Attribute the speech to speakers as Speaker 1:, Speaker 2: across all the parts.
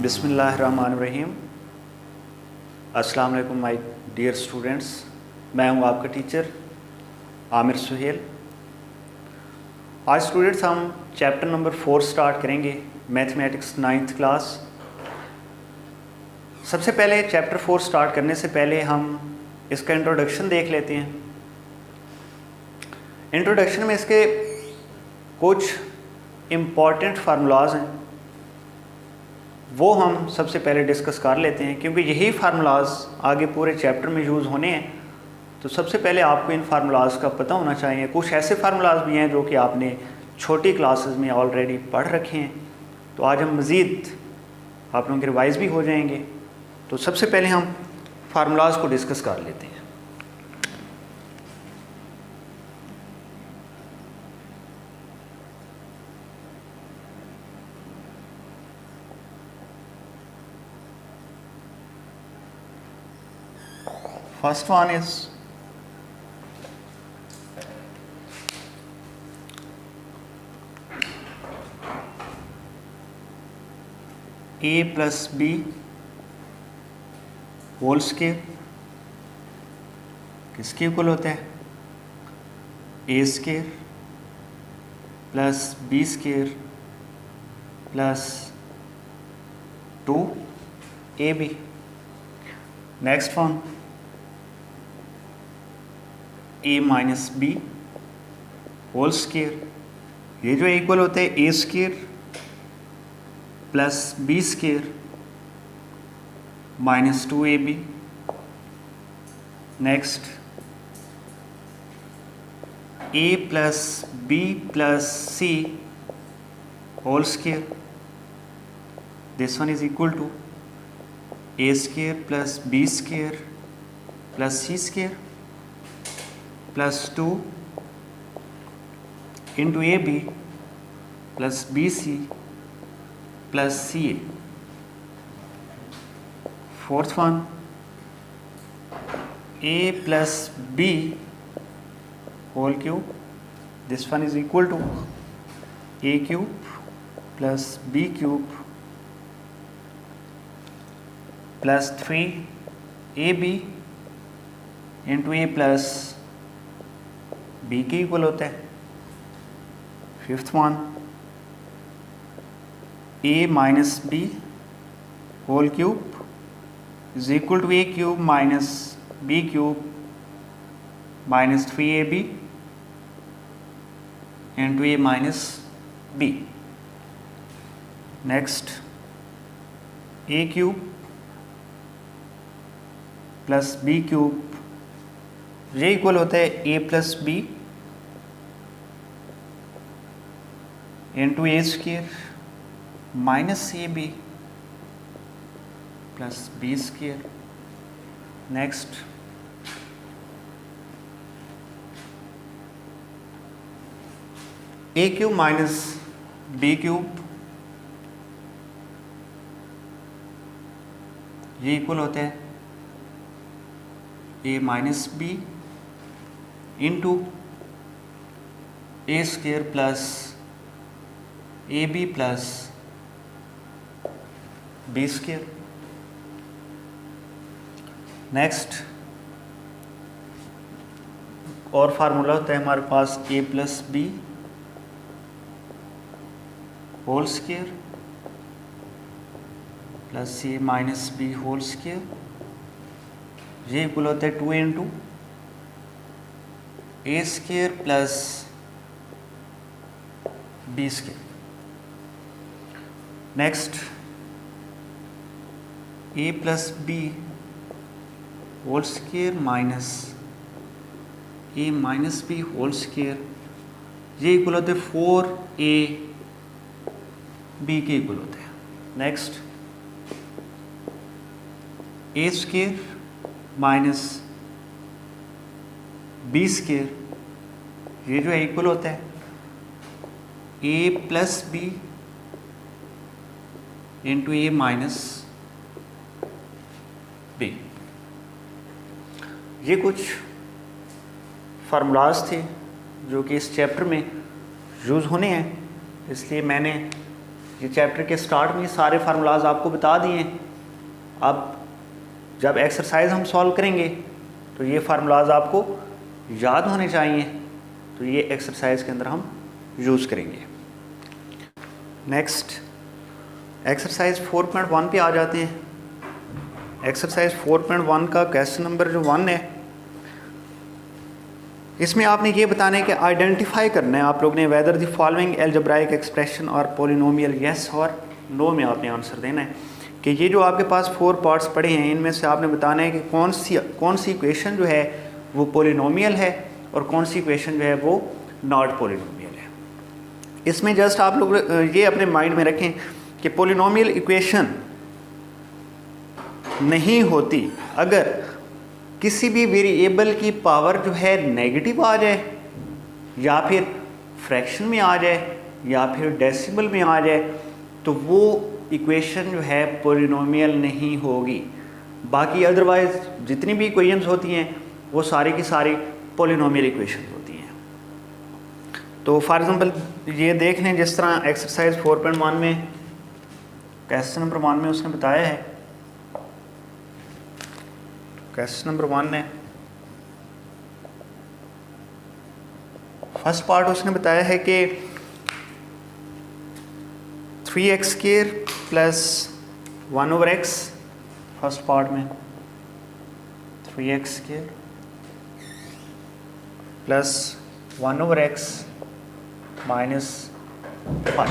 Speaker 1: बिस्मिल्लाहिर्रहमानिर्रहीम। अस्सलाम वालेकुम माय डियर स्टूडेंट्स। मैं हूं आपका टीचर आमिर सुहेल। आज स्टूडेंट्स हम चैप्टर नंबर 4 स्टार्ट करेंगे, मैथमेटिक्स 9th क्लास। सबसे पहले चैप्टर 4 स्टार्ट करने से पहले हम इसका इंट्रोडक्शन देख लेते हैं। इंट्रोडक्शन में इसके कुछ इम्पॉर्टेंट फार्मूलाज हैं, वो हम सबसे पहले डिस्कस कर लेते हैं, क्योंकि यही फार्मूलाज आगे पूरे चैप्टर में यूज़ होने हैं। तो सबसे पहले आपको इन फार्मूलाज का पता होना चाहिए। कुछ ऐसे फार्मूलाज भी हैं जो कि आपने छोटी क्लासेस में ऑलरेडी पढ़ रखे हैं, तो आज हम मज़ीद आप लोगों के रिवाइज भी हो जाएंगे। तो सबसे पहले हम फार्मूलाज को डिस्कस कर लेते हैं। First one is a plus b whole square किसके इक्वल होता है? A square plus B square plus 2ab। Next one a minus B whole square, ये जो इक्वल होता है A square plus B square minus 2ab। Next a plus B plus C whole square, this one is equal to A square plus B square plus C square plus 2 into A B plus B C plus C A. Fourth one A plus B whole cube, this one is equal to A cube plus B cube plus 3ab into A plus B के equal होता है। Fifth one A minus B whole cube is equal to A cube minus B cube minus 3ab into A minus B. Next A cube plus B cube, ये equal होता है A plus B into A square minus A B plus B square. Next A cube minus B cube, ये equal होता है A minus B into A square plus A B plus B square. Next और formula होता है हमारे पास A plus B whole square plus A minus B whole square, ये equal होता है 2 into A square plus B square. Next A plus B whole square minus A minus B whole square, ये equal होते हैं 4ab के equal होते हैं। Next ए square minus B square, ये जो है इक्वल होता है A plus B into A minus B. ये कुछ फार्मूलाज थे जो कि इस चैप्टर में यूज़ होने हैं, इसलिए मैंने ये चैप्टर के स्टार्ट में सारे फार्मूलाज आपको बता दिए। अब जब एक्सरसाइज हम सॉल्व करेंगे तो ये फार्मूलाज आपको याद होने चाहिए, तो ये एक्सरसाइज के अंदर हम यूज़ करेंगे। नेक्स्ट एक्सरसाइज 4.1 पे आ जाते हैं। एक्सरसाइज 4.1 का क्वेश्चन नंबर जो 1 है, इसमें आपने ये बताना है कि आइडेंटिफाई करना है आप लोग ने whether the following algebraic expression और पोलिनोमियल यस और नो में आपने आंसर देना है कि ये जो आपके पास 4 पार्ट्स पड़े हैं इनमें से आपने बताना है कि कौन सी इक्वेशन जो है वो पोलिनोमियल है और कौन सी इक्वेशन जो है वो नॉट पोलिनोमियल है। इसमें जस्ट आप लोग ये अपने माइंड में रखें कि पोलिनोमियल इक्वेशन नहीं होती अगर किसी भी वेरिएबल की पावर जो है नेगेटिव आ जाए या फिर फ्रैक्शन में आ जाए या फिर डेसिमल में आ जाए, तो वो इक्वेशन जो है पोलिनोमियल नहीं होगी। बाकी अदरवाइज जितनी भी इक्वेशंस होती हैं वो सारी की सारी पोलिनोमियल इक्वेशन होती हैं। तो फॉर एग्जांपल ये देख लें, जिस तरह एक्सरसाइज 4.1 में क्वेश्चन नंबर 1 में उसने बताया है, क्वेश्चन नंबर 1 ने फर्स्ट पार्ट उसने बताया है कि 3x² plus 1/x, first part में 3x² प्लस 1/x माइनस 5।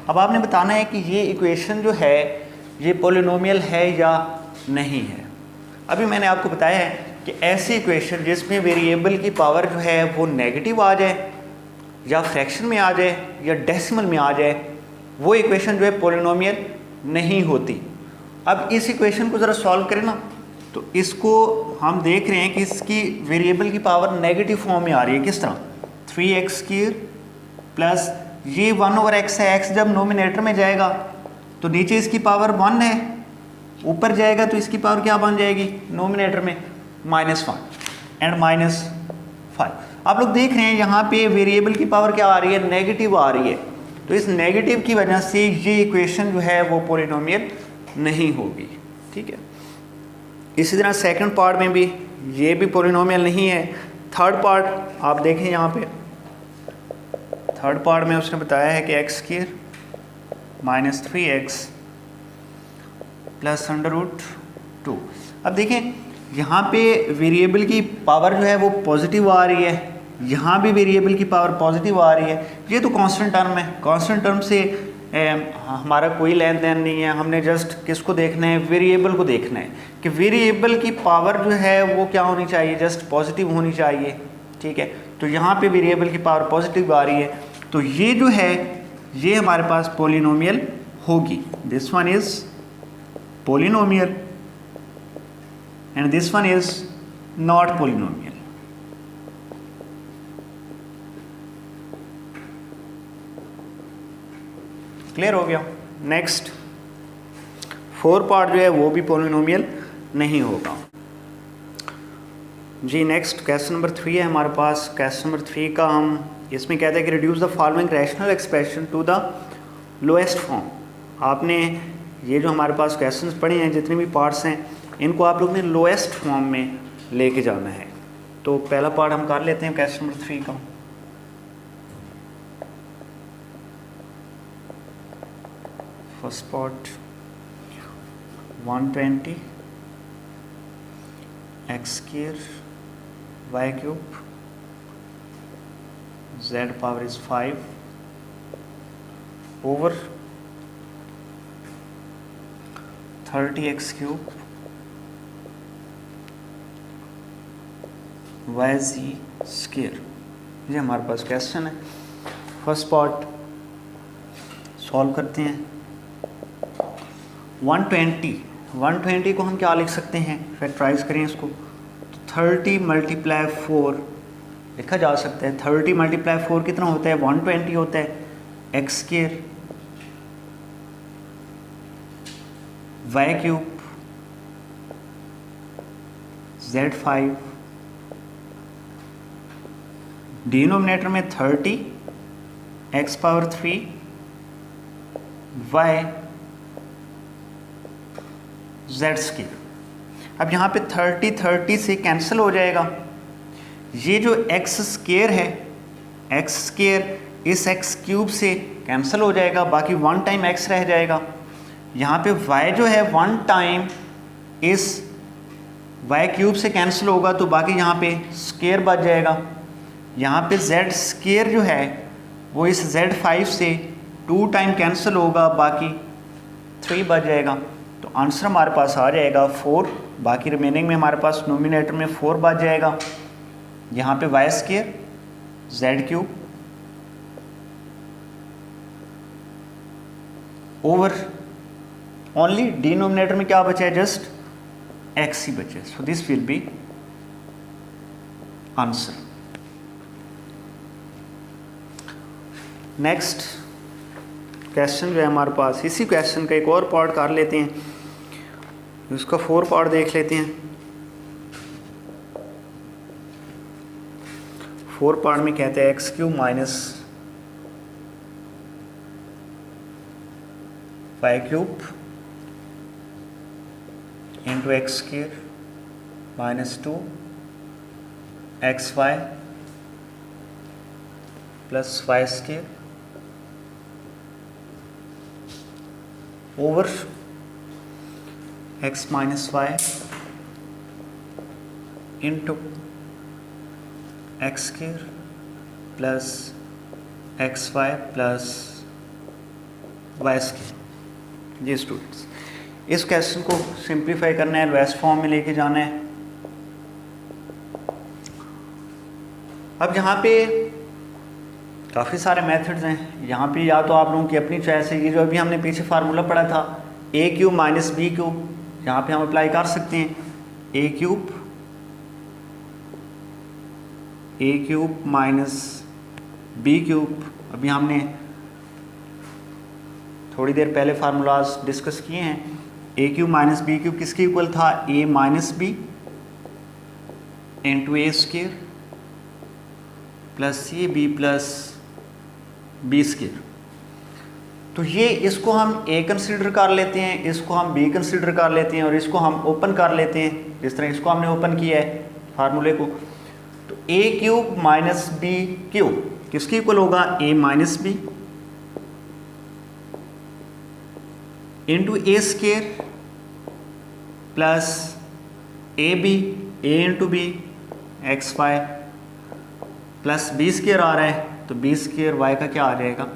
Speaker 1: अब आपने बताना है कि ये इक्वेशन जो है ये पोलिनोमियल है या नहीं है। अभी मैंने आपको बताया है कि ऐसी इक्वेशन जिसमें वेरिएबल की पावर जो है वो नेगेटिव आ जाए या फ्रैक्शन में आ जाए या डेसिमल में आ जाए, वो इक्वेशन जो है पोलिनोमियल नहीं होती। अब इस इक्वेशन को ज़रा सॉल्व करें ना, तो इसको हम देख रहे हैं कि इसकी वेरिएबल की पावर नेगेटिव फॉर्म में आ रही है। किस तरह? 3x² प्लस ये 1/x है, x जब नोमिनेटर में जाएगा तो नीचे इसकी पावर 1 है, ऊपर जाएगा तो इसकी पावर क्या बन जाएगी नोमिनेटर में? -1 एंड -5। आप लोग देख रहे हैं यहाँ पे वेरिएबल की पावर क्या आ रही है? नेगेटिव आ रही है। तो इस नेगेटिव की वजह से ये इक्वेशन जो है वो पोलिनोमियल नहीं होगी। ठीक है, इसी तरह सेकंड पार्ट में भी ये भी पोलिनोमियल नहीं है। थर्ड पार्ट आप देखें, यहाँ पे थर्ड पार्ट में उसने बताया है कि x² माइनस 3x प्लस √2। अब देखें यहाँ पे वेरिएबल की पावर जो है वो पॉजिटिव आ रही है, यहाँ भी वेरिएबल की पावर पॉजिटिव आ रही है। ये तो कांस्टेंट टर्म है, कांस्टेंट टर्म से हमारा कोई लेन देन नहीं है। हमने जस्ट किसको देखना है? वेरिएबल को देखना है कि वेरिएबल की पावर जो है वो क्या होनी चाहिए? जस्ट पॉजिटिव होनी चाहिए। ठीक है, तो यहाँ पे वेरिएबल की पावर पॉजिटिव आ रही है, तो ये जो है ये हमारे पास पोलिनोमियल होगी। This one is polynomial and this one is not polynomial. Clear हो गया? नेक्स्ट 4 पार्ट जो है वो भी पोलिनोमियल नहीं होगा जी। नेक्स्ट क्वेश्चन नंबर 3 है हमारे पास। क्वेश्चन नंबर 3 का हम इसमें कहते हैं कि reduce the following rational expression to the lowest form. आपने ये जो हमारे पास क्वेश्चंस पढ़े हैं, जितने भी पार्ट्स हैं, इनको आप लोग ने लोएस्ट फॉर्म में लेके जाना है। तो पहला पार्ट हम कर लेते हैं क्वेश्चन नंबर 3 का। First part 120 x² y³ z power is 5 over 30x³ yz²। ये हमारे पास क्वेश्चन है। फर्स्ट पार्ट सॉल्व करते हैं। 120 को हम क्या लिख सकते हैं? फैक्टराइज करें इसको तो 30 × 4 लिखा जा सकता है। 30 × 4 कितना होता है? 120 होता है। x² y³ z5, डिनोमिनेटर में 30 x⁻³ वाई जेड स्क्वायर। अब यहाँ पे 30 से कैंसिल हो जाएगा। ये जो एक्स स्क्वायर है, एक्स स्क्वायर इस एक्स क्यूब से कैंसिल हो जाएगा, बाकी 1 टाइम एक्स रह जाएगा। यहाँ पे y जो है 1 टाइम इस y क्यूब से कैंसिल होगा, तो बाकी यहाँ पे स्क्वायर बच जाएगा। यहाँ पे z स्क्वायर जो है वो इस z5 से 2 टाइम कैंसिल होगा, बाकी 3 बच जाएगा। तो आंसर हमारे पास आ जाएगा 4। बाकी रिमेनिंग में हमारे पास नोमिनेटर में 4 बच जाएगा। यहाँ पे y square z cube over only denominator में क्या बचा है, जस्ट x ही बचे। सो this will be answer. Next question जो है हमारे पास, इसी क्वेश्चन का एक और पार्ट कर लेते हैं, उसका 4 पार्ट देख लेते हैं। 4 पार्ट में कहते हैं X cube minus Y cube into x square minus 2 X Y plus Y square over X minus Y into x square plus x Y plus Y square. जी स्टूडेंट्स, इस क्वेश्चन को simplify करना है, waste form में लेके जाना है। अब यहाँ पे काफ़ी सारे मेथड्स हैं। यहाँ पे या तो आप लोगों की अपनी चॉइस है, ये जो अभी हमने पीछे फार्मूला पढ़ा था A cube minus B cube, यहाँ पे हम अप्लाई कर सकते हैं। A cube minus B cube, अभी हमने थोड़ी देर पहले फार्मूलाज डिस्कस किए हैं। A cube minus B cube किसके इक्वल था, A minus B into A square plus A B plus B square. तो ये इसको हम ए कंसिडर कर लेते हैं, इसको हम बी कंसिडर कर लेते हैं और इसको हम ओपन कर लेते हैं, जिस तरह इसको हमने ओपन किया है फार्मूले को। तो A cube minus B cube किसके इक्वल होगा, A minus B into A square plus A B, A into B X Y plus B square आ रहा है, तो बी स्क्वायर वाई का क्या आ जाएगा,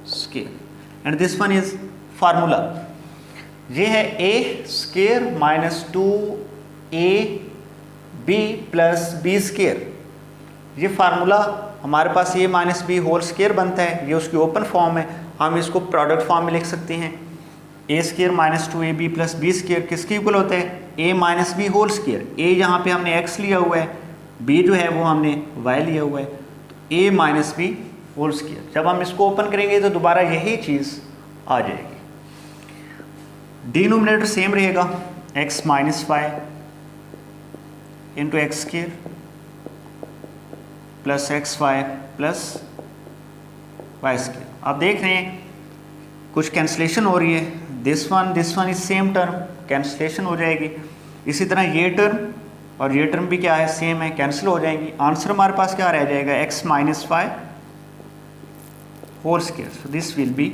Speaker 1: square. And this one is formula. ये है A square minus 2 A B plus B square. ये फार्मूला हमारे पास A minus B whole square बनता है, ये उसकी ओपन फॉर्म है। हम इसको प्रोडक्ट फॉर्म में लिख सकते हैं। A square minus 2 A B plus B square किसके इक्वल होता है, A minus B whole square. ए यहाँ पे हमने एक्स लिया हुआ है, बी जो है वो हमने वाई लिया हुआ है, तो ए माइनस बी होल स्क्वायर। जब हम इसको ओपन करेंगे तो दोबारा यही चीज़ आ जाएगी। डिनोमिनेटर सेम रहेगा, x minus Y into x square plus x Y plus Y square. आप देख रहे हैं कुछ कैंसलेशन हो रही है, this one is same term, cancellation हो जाएगी। इसी तरह ये टर्म और ये टर्म भी क्या है, सेम है, कैंसिल हो जाएंगी। आंसर हमारे पास क्या रह जाएगा, x minus y whole square. So this will be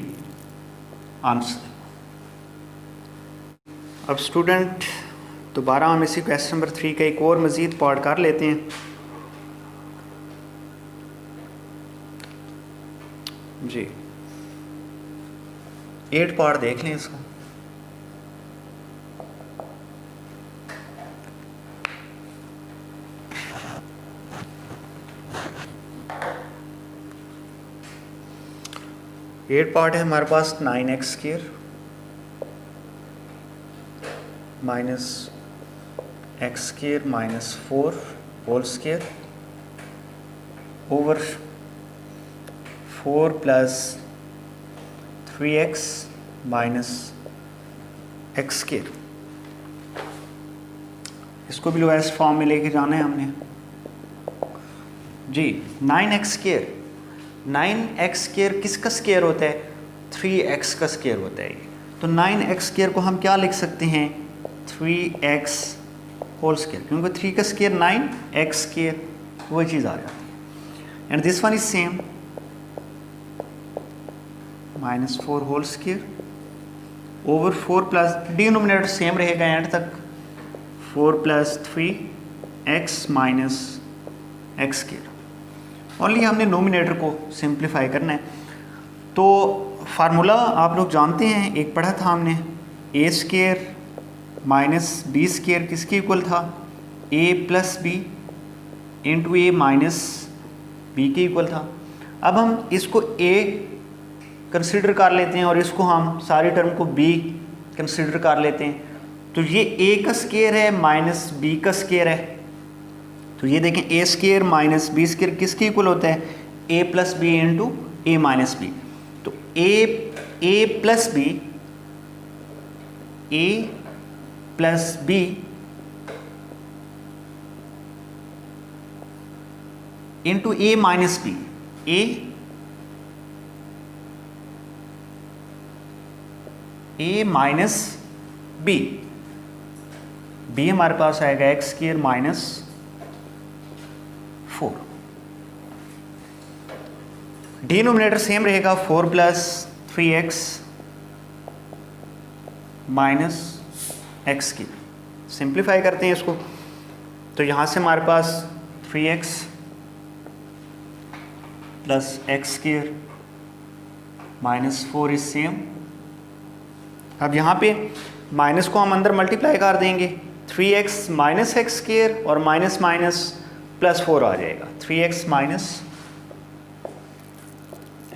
Speaker 1: answer. अब स्टूडेंट दोबारा हम इसी क्वेश्चन नंबर 3 का एक और मज़ीद पार्ट कर लेते हैं। जी 8 पार्ट देख लें इसको। एट पार्ट है हमारे पास 9x square minus x square minus 4 whole square over 4 plus 3x minus x square. इसको भी लोएस्ट फॉर्म में लेके जाना है हमने। जी 9x स्क्वायर, 9x स्क्वायर किसका स्क्वायर होता है, 3x का स्क्वायर होता है ये। तो 9x स्क्वायर को हम क्या लिख सकते हैं, 3x होल स्क्वायर, क्योंकि 3 का स्क्वायर 9x स्क्वायर, वही चीज़ आ जाती है। And this one is same, -4 whole square over 4 plus denominator same रहेगा एंड तक, 4 + 3x minus x square. Only हमने नोमिनेटर को सिंप्लीफाई करना है। तो फार्मूला आप लोग जानते हैं, एक पढ़ा था हमने, A square minus B square किसके इक्वल था, a + b into A minus B के इक्वल था। अब हम इसको a कंसिडर कर लेते हैं और इसको हम सारी टर्म को b कंसिडर कर लेते हैं। तो ये a का स्क्वायर है माइनस b का स्क्वायर है। तो ये देखें a square minus b square किसके इक्वल होता है, a + b into a minus b। तो a + b, a + b into a minus b, a minus b, b हमारे पास आएगा x square minus 4। Denominator same रहेगा, 4 + 3x माइनस एक्स की। Simplify करते हैं इसको, तो यहाँ से हमारे पास 3x + x square minus 4 is same. अब यहाँ पे माइनस को हम अंदर मल्टीप्लाई कर देंगे, 3x माइनस एक्स स्क्वायर और माइनस माइनस +4 आ जाएगा, 3x माइनस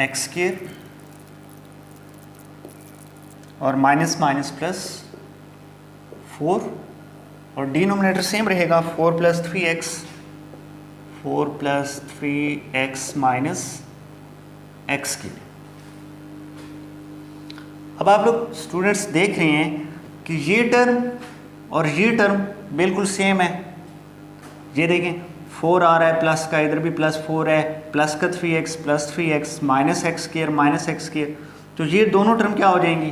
Speaker 1: एक्स स्क्वायर और माइनस माइनस +4 और डिनोमिनेटर सेम रहेगा, 4 + 3x, 4 + 3x minus x square. अब आप लोग स्टूडेंट्स देख रहे हैं कि ये टर्म और ये टर्म बिल्कुल सेम है। ये देखें 4 आ रहा है प्लस का, इधर भी +4 है, प्लस का 3x + 3x minus x square minus x square. तो ये दोनों टर्म क्या हो जाएंगी,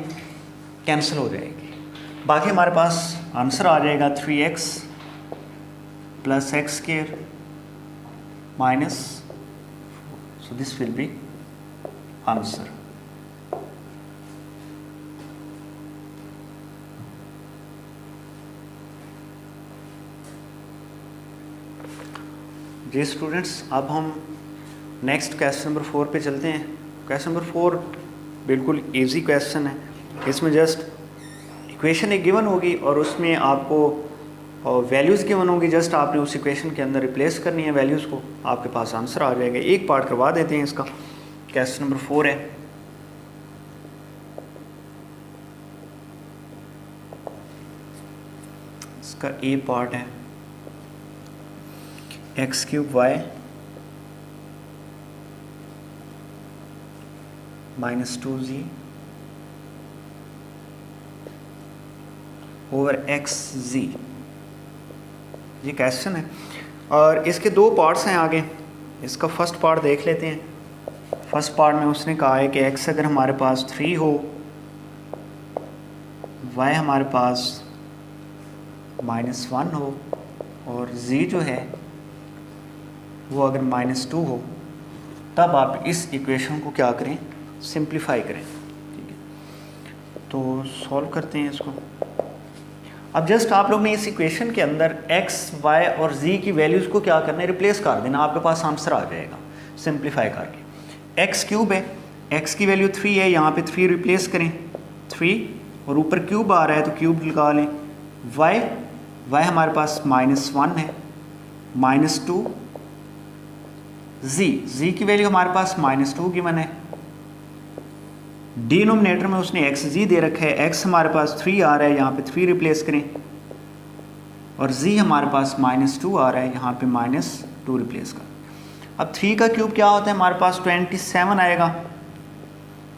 Speaker 1: कैंसिल हो जाएगी। बाकी हमारे पास आंसर आ जाएगा 3x + x square minus, so this will be answer. जी स्टूडेंट्स, अब हम नेक्स्ट क्वेश्चन नंबर 4 पे चलते हैं। क्वेश्चन नंबर 4 बिल्कुल इजी क्वेश्चन है। इसमें जस्ट इक्वेशन एक गिवन होगी और उसमें आपको वैल्यूज़ गिवन होगी, जस्ट आपने उस इक्वेशन के अंदर रिप्लेस करनी है वैल्यूज़ को, आपके पास आंसर आ जाएगा। एक पार्ट करवा देते हैं इसका। क्वेश्चन नंबर 4 है, इसका ए पार्ट है x³ y -2z over xz। ये क्वेश्चन है और इसके दो पार्ट्स हैं आगे। इसका फर्स्ट पार्ट देख लेते हैं। फर्स्ट पार्ट में उसने कहा है कि x अगर हमारे पास 3 हो, y हमारे पास -1 हो और z जो है वो अगर -2 हो, तब आप इस इक्वेशन को क्या करें, सिंप्लीफाई करें। ठीक है, तो सॉल्व करते हैं इसको। अब जस्ट आप लोग ने इस इक्वेशन के अंदर x, y और z की वैल्यूज़ को क्या करना है, रिप्लेस कर देना, आपके पास आंसर आ जाएगा सिंप्लीफाई करके। x³ है, x की वैल्यू 3 है, यहाँ पे 3 रिप्लेस करें, 3 और ऊपर क्यूब आ रहा है तो क्यूब लगा लें। y हमारे पास -1 है, -2 z की वैल्यू हमारे पास -2 गिवन है। डिनोमिनेटर में उसने xz दे रखा है, x हमारे पास 3 आ रहा है, यहाँ पे 3 रिप्लेस करें और z हमारे पास -2 आ रहा है, यहाँ पे -2 रिप्लेस कर। अब 3 का क्यूब क्या होता है, हमारे पास 27 आएगा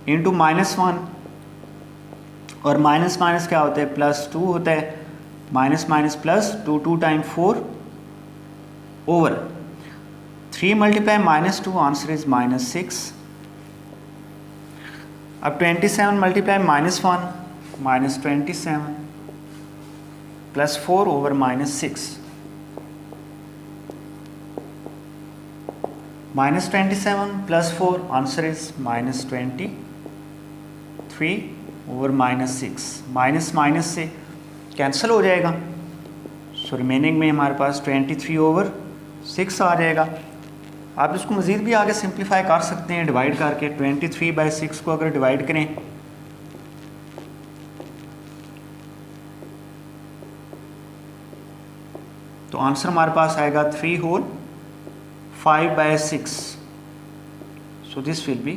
Speaker 1: इंटू -1 और माइनस माइनस क्या होता है, +2 होता है, minus minus +2, 2 × 4 over 3 × -2, answer is -6। अब 27 multiply -1 -27 +4 over -6 -27 +4 answer is -23 over -6 minus minus से कैंसिल हो जाएगा। सो रिमेनिंग में हमारे पास 23 over 6 आ जाएगा। आप इसको मज़ीद भी आगे सिंप्लीफाई कर सकते हैं डिवाइड करके। 23/6 को अगर डिवाइड करें तो आंसर हमारे पास आएगा 3 whole 5/6। So this will B